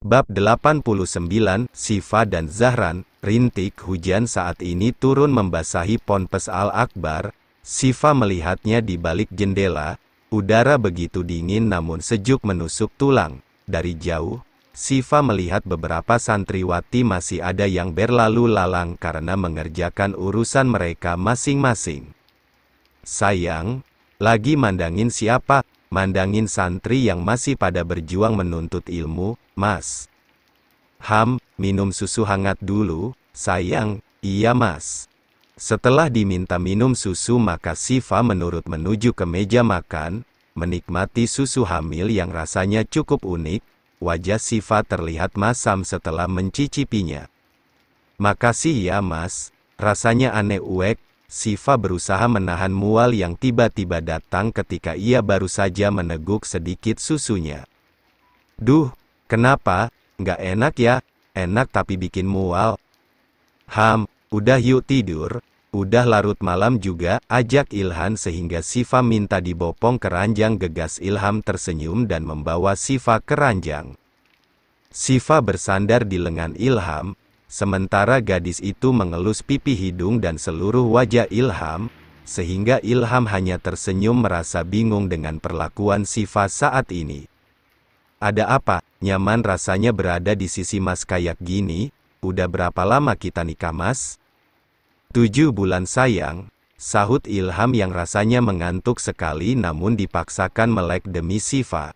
Bab 89, Sifa dan Zahran. Rintik hujan saat ini turun membasahi Ponpes Al-Akbar. Sifa melihatnya di balik jendela. Udara begitu dingin namun sejuk menusuk tulang. Dari jauh, Sifa melihat beberapa santriwati masih ada yang berlalu lalang karena mengerjakan urusan mereka masing-masing. Sayang, lagi mandangin siapa? Mandangin santri yang masih pada berjuang menuntut ilmu, Mas. Minum susu hangat dulu, sayang. Iya, Mas. Setelah diminta minum susu maka Sifa menurut menuju ke meja makan, menikmati susu hamil yang rasanya cukup unik. Wajah Sifa terlihat masam setelah mencicipinya. Makasih ya, Mas. Rasanya aneh uek. Sifa berusaha menahan mual yang tiba-tiba datang ketika ia baru saja meneguk sedikit susunya. Duh, kenapa? Nggak enak ya? Enak tapi bikin mual. Udah yuk tidur. Udah larut malam juga, ajak Ilhan sehingga Sifa minta dibopong ke ranjang. Gegas Ilham tersenyum dan membawa Sifa ke ranjang. Sifa bersandar di lengan Ilham. Sementara gadis itu mengelus pipi, hidung dan seluruh wajah Ilham, sehingga Ilham hanya tersenyum merasa bingung dengan perlakuan Sifa saat ini. Ada apa? Nyaman rasanya berada di sisi Mas kayak gini. Udah berapa lama kita nikah, Mas? 7 bulan sayang, sahut Ilham yang rasanya mengantuk sekali namun dipaksakan melek demi Sifa.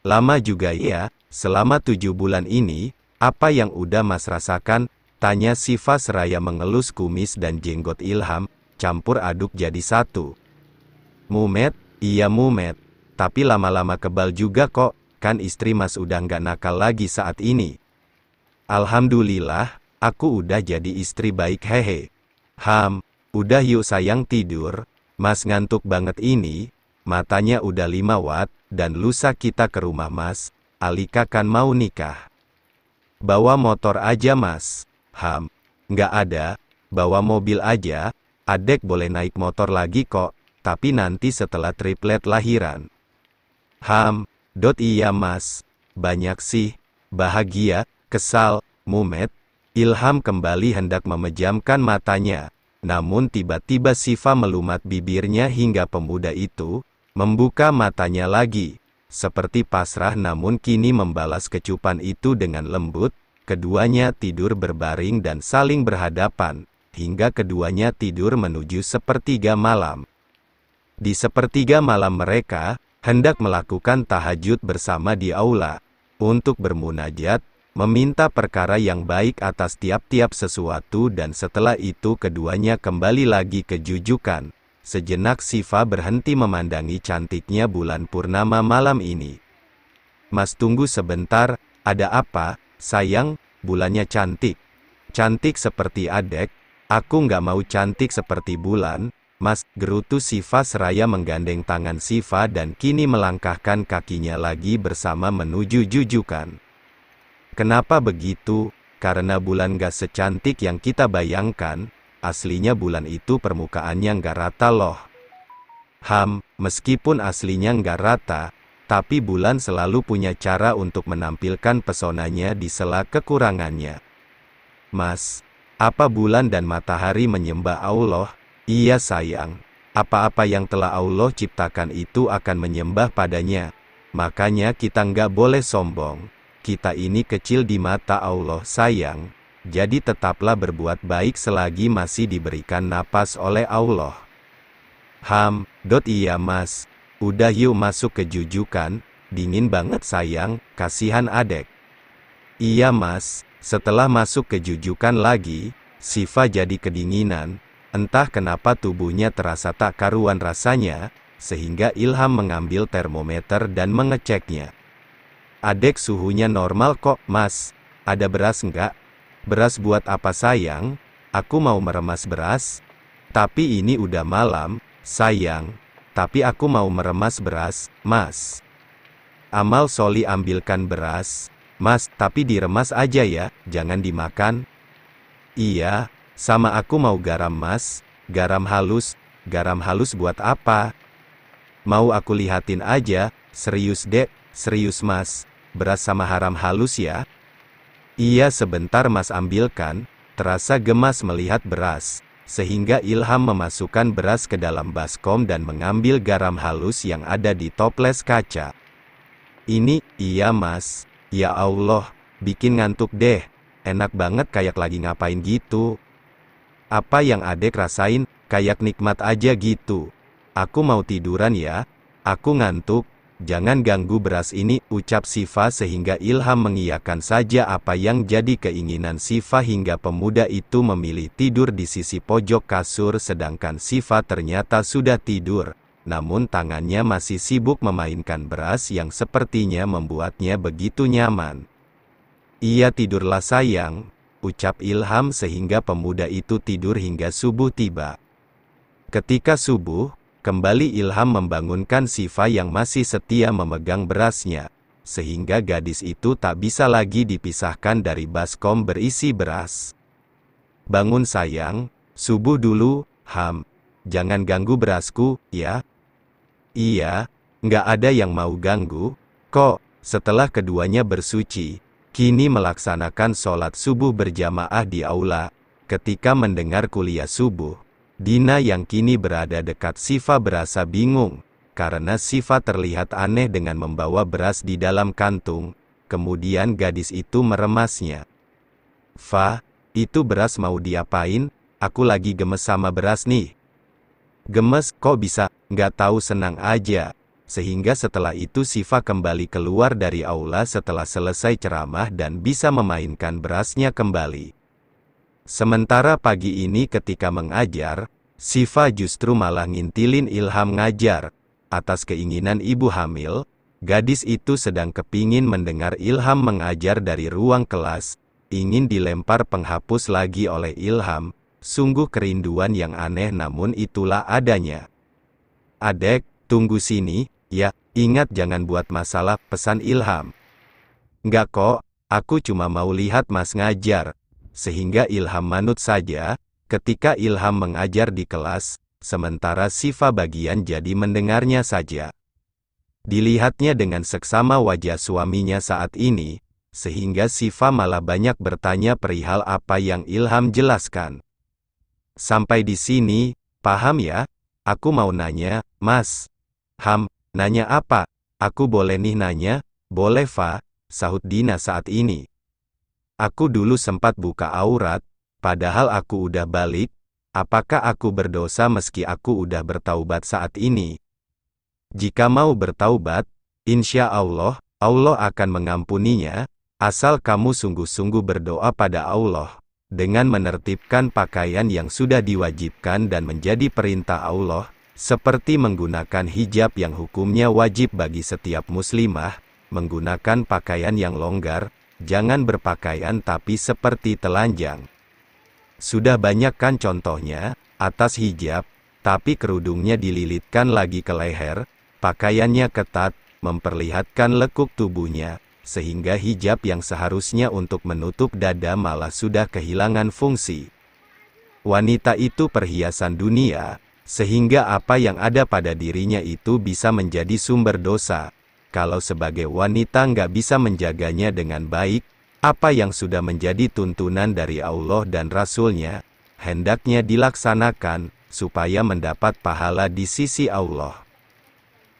Lama juga ya, selama 7 bulan ini. Apa yang udah Mas rasakan? Tanya Sifa seraya mengelus kumis dan jenggot Ilham, campur aduk jadi satu. Mumet? Iya mumet. Tapi lama-lama kebal juga kok, kan istri Mas udah nggak nakal lagi saat ini. Alhamdulillah, aku udah jadi istri baik hehe. Udah yuk sayang tidur, Mas ngantuk banget ini, matanya udah 5 watt, dan lusa kita ke rumah Mas, Alika kan mau nikah. Bawa motor aja Mas. Nggak ada, bawa mobil aja. Adek boleh naik motor lagi kok, tapi nanti setelah triplet lahiran. Iya Mas. Banyak sih. Bahagia, kesal, mumet. Ilham kembali hendak memejamkan matanya. Namun tiba-tiba Sifa melumat bibirnya hingga pemuda itu membuka matanya lagi. Seperti pasrah namun kini membalas kecupan itu dengan lembut. Keduanya tidur berbaring dan saling berhadapan, hingga keduanya tidur menuju sepertiga malam. Di sepertiga malam mereka hendak melakukan tahajud bersama di aula, untuk bermunajat, meminta perkara yang baik atas tiap-tiap sesuatu dan setelah itu keduanya kembali lagi ke jujukan. Sejenak Sifa berhenti memandangi cantiknya bulan purnama malam ini. Mas tunggu sebentar, ada apa, sayang? Bulannya cantik. Cantik seperti adek, aku nggak mau cantik seperti bulan, Mas, gerutu Sifa seraya menggandeng tangan Sifa dan kini melangkahkan kakinya lagi bersama menuju jujukan. Kenapa begitu? Karena bulan gak secantik yang kita bayangkan. Aslinya bulan itu permukaannya nggak rata loh. Meskipun aslinya nggak rata, tapi bulan selalu punya cara untuk menampilkan pesonanya di sela kekurangannya. Mas, apa bulan dan matahari menyembah Allah? Iya sayang, apa-apa yang telah Allah ciptakan itu akan menyembah padanya. Makanya kita nggak boleh sombong. Kita ini kecil di mata Allah sayang. Jadi tetaplah berbuat baik selagi masih diberikan napas oleh Allah. Iya Mas. Udah yuk masuk ke jujukan. Dingin banget sayang, kasihan adek. Iya Mas. Setelah masuk ke jujukan lagi, Sifa jadi kedinginan. Entah kenapa tubuhnya terasa tak karuan rasanya, sehingga Ilham mengambil termometer dan mengeceknya. Adek suhunya normal kok Mas. Ada beras nggak? Beras buat apa sayang? Aku mau meremas beras. Tapi ini udah malam, sayang. Tapi aku mau meremas beras, Mas. Amal Soli ambilkan beras. Mas, tapi diremas aja ya, jangan dimakan. Iya, sama aku mau garam Mas. Garam halus. Garam halus buat apa? Mau aku lihatin aja, serius dek, serius Mas. beras sama haram halus ya? Iya sebentar mas ambilkan, terasa gemas melihat beras, sehingga Ilham memasukkan beras ke dalam baskom dan mengambil garam halus yang ada di toples kaca. Ini, iya mas, ya Allah, bikin ngantuk deh, enak banget kayak lagi ngapain gitu. Apa yang adek rasain, kayak nikmat aja gitu. Aku mau tiduran ya, aku ngantuk, jangan ganggu beras ini, ucap Sifa sehingga Ilham mengiyakan saja apa yang jadi keinginan Sifa hingga pemuda itu memilih tidur di sisi pojok kasur sedangkan Sifa ternyata sudah tidur, namun tangannya masih sibuk memainkan beras yang sepertinya membuatnya begitu nyaman. Iya tidurlah sayang, ucap Ilham sehingga pemuda itu tidur hingga subuh tiba. Ketika subuh, kembali Ilham membangunkan Sifa yang masih setia memegang berasnya, sehingga gadis itu tak bisa lagi dipisahkan dari baskom berisi beras. Bangun sayang, subuh dulu, Ham. Jangan ganggu berasku, ya? Iya, nggak ada yang mau ganggu, kok. Setelah keduanya bersuci, kini melaksanakan sholat subuh berjamaah di aula. Ketika mendengar kuliah subuh, Dina yang kini berada dekat Sifa berasa bingung, karena Sifa terlihat aneh dengan membawa beras di dalam kantung, kemudian gadis itu meremasnya. Fa, itu beras mau diapain? Aku lagi gemes sama beras nih. Gemes, kok bisa? Nggak tahu senang aja. Sehingga setelah itu Sifa kembali keluar dari aula setelah selesai ceramah dan bisa memainkan berasnya kembali. Sementara pagi ini ketika mengajar, Sifa justru malah ngintilin Ilham ngajar. Atas keinginan ibu hamil, gadis itu sedang kepingin mendengar Ilham mengajar dari ruang kelas, ingin dilempar penghapus lagi oleh Ilham, sungguh kerinduan yang aneh namun itulah adanya. Adek, tunggu sini, ya, ingat jangan buat masalah, pesan Ilham. Nggak kok, aku cuma mau lihat mas ngajar. Sehingga Ilham manut saja, ketika Ilham mengajar di kelas, sementara Sifa bagian jadi mendengarnya saja. Dilihatnya dengan seksama wajah suaminya saat ini, sehingga Sifa malah banyak bertanya perihal apa yang Ilham jelaskan. Sampai di sini, paham ya? Aku mau nanya, Mas. Ham, nanya apa? Aku boleh nih nanya? Boleh Fa, sahut Dina saat ini. Aku dulu sempat buka aurat, padahal aku udah balik, apakah aku berdosa meski aku udah bertaubat saat ini? Jika mau bertaubat, insya Allah, Allah akan mengampuninya, asal kamu sungguh-sungguh berdoa pada Allah, dengan menertibkan pakaian yang sudah diwajibkan dan menjadi perintah Allah, seperti menggunakan hijab yang hukumnya wajib bagi setiap muslimah, menggunakan pakaian yang longgar, jangan berpakaian tapi seperti telanjang. Sudah banyak kan contohnya, atas hijab, tapi kerudungnya dililitkan lagi ke leher, pakaiannya ketat, memperlihatkan lekuk tubuhnya, sehingga hijab yang seharusnya untuk menutup dada malah sudah kehilangan fungsi. Wanita itu perhiasan dunia, sehingga apa yang ada pada dirinya itu bisa menjadi sumber dosa. Kalau sebagai wanita nggak bisa menjaganya dengan baik, apa yang sudah menjadi tuntunan dari Allah dan Rasul-Nya, hendaknya dilaksanakan, supaya mendapat pahala di sisi Allah.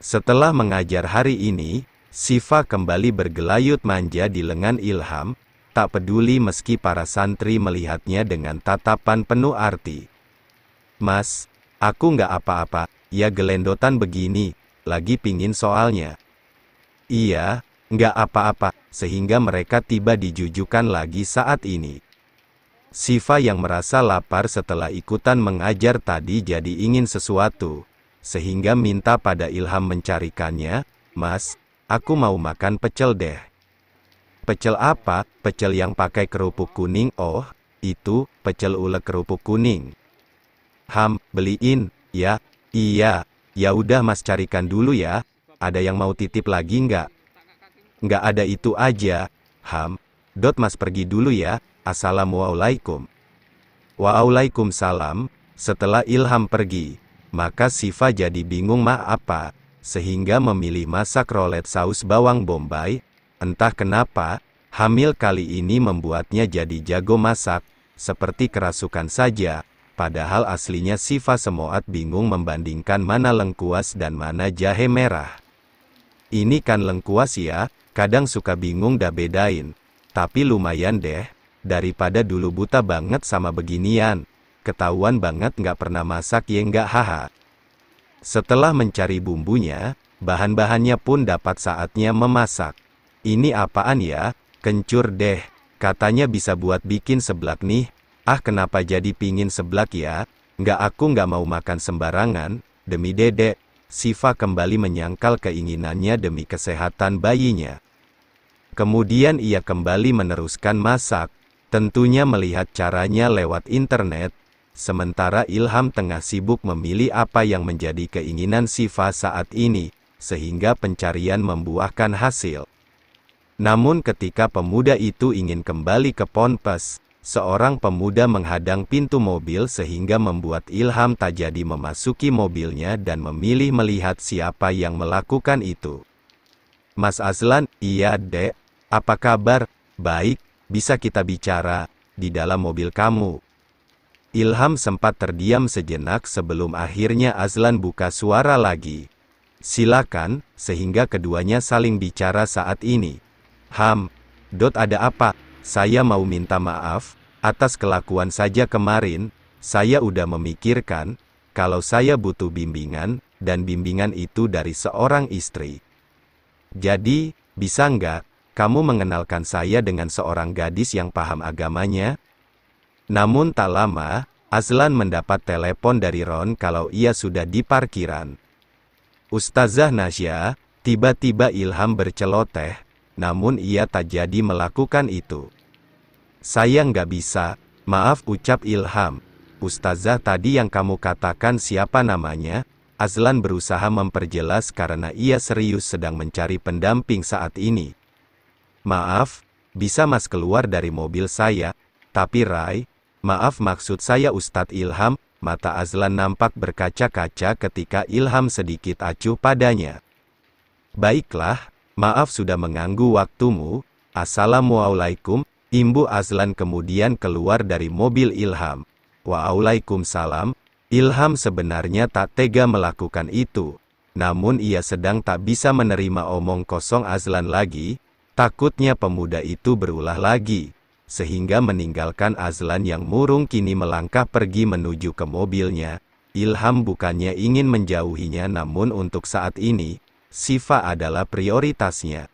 Setelah mengajar hari ini, Sifa kembali bergelayut manja di lengan Ilham, tak peduli meski para santri melihatnya dengan tatapan penuh arti. Mas, aku nggak apa-apa, ya gelendotan begini, lagi pingin soalnya. Iya, nggak apa-apa, sehingga mereka tiba di jujukan lagi saat ini. Sifa yang merasa lapar setelah ikutan mengajar tadi jadi ingin sesuatu, sehingga minta pada Ilham mencarikannya. Mas, aku mau makan pecel deh. Pecel apa? Pecel yang pakai kerupuk kuning. Oh, itu, pecel ulek kerupuk kuning. Ham, beliin, ya? Iya, ya udah mas carikan dulu ya. Ada yang mau titip lagi nggak? Nggak ada itu aja, Ham. Mas pergi dulu ya, assalamualaikum. Waalaikumsalam. Setelah Ilham pergi, maka Sifa jadi bingung mau apa, sehingga memilih masak rolet saus bawang bombay, Entah kenapa, hamil kali ini membuatnya jadi jago masak, seperti kerasukan saja. Padahal aslinya Syifa Semoat bingung membandingkan mana lengkuas dan mana jahe merah. Ini kan lengkuas ya, kadang suka bingung dah bedain. Tapi lumayan deh, daripada dulu buta banget sama beginian. Ketahuan banget nggak pernah masak ya nggak haha. Setelah mencari bumbunya, bahan-bahannya pun dapat saatnya memasak. Ini apaan ya? Kencur deh. Katanya bisa buat bikin seblak nih. Ah kenapa jadi pingin seblak ya? Aku nggak mau makan sembarangan. Demi dedek, Syifa kembali menyangkal keinginannya demi kesehatan bayinya. Kemudian ia kembali meneruskan masak. Tentunya melihat caranya lewat internet. Sementara Ilham tengah sibuk memilih apa yang menjadi keinginan Syifa saat ini. Sehingga pencarian membuahkan hasil. Namun ketika pemuda itu ingin kembali ke ponpes, seorang pemuda menghadang pintu mobil sehingga membuat Ilham tak jadi memasuki mobilnya dan memilih melihat siapa yang melakukan itu. Mas Azlan, iya dek, apa kabar? Baik, bisa kita bicara, di dalam mobil kamu. Ilham sempat terdiam sejenak sebelum akhirnya Azlan buka suara lagi. Silakan, sehingga keduanya saling bicara saat ini. Ada apa? Saya mau minta maaf, atas kelakuan saja kemarin, saya udah memikirkan, kalau saya butuh bimbingan, dan bimbingan itu dari seorang istri. Jadi, bisa nggak, kamu mengenalkan saya dengan seorang gadis yang paham agamanya? Namun tak lama, Azlan mendapat telepon dari Ron kalau ia sudah di parkiran. Ustazah Nasya, tiba-tiba Ilham berceloteh, namun ia tak jadi melakukan itu. Saya nggak bisa, maaf ucap Ilham. Ustazah tadi yang kamu katakan siapa namanya? Azlan berusaha memperjelas karena ia serius sedang mencari pendamping saat ini. Maaf, bisa mas keluar dari mobil saya? Tapi Rai, maaf maksud saya Ustadz Ilham. Mata Azlan nampak berkaca-kaca ketika Ilham sedikit acuh padanya. Baiklah, maaf sudah mengganggu waktumu. Assalamualaikum. Imbu Azlan kemudian keluar dari mobil Ilham. Waalaikumsalam. Ilham sebenarnya tak tega melakukan itu. Namun ia sedang tak bisa menerima omong kosong Azlan lagi. Takutnya pemuda itu berulah lagi. Sehingga meninggalkan Azlan yang murung kini melangkah pergi menuju ke mobilnya. Ilham bukannya ingin menjauhinya namun untuk saat ini, Syifa adalah prioritasnya.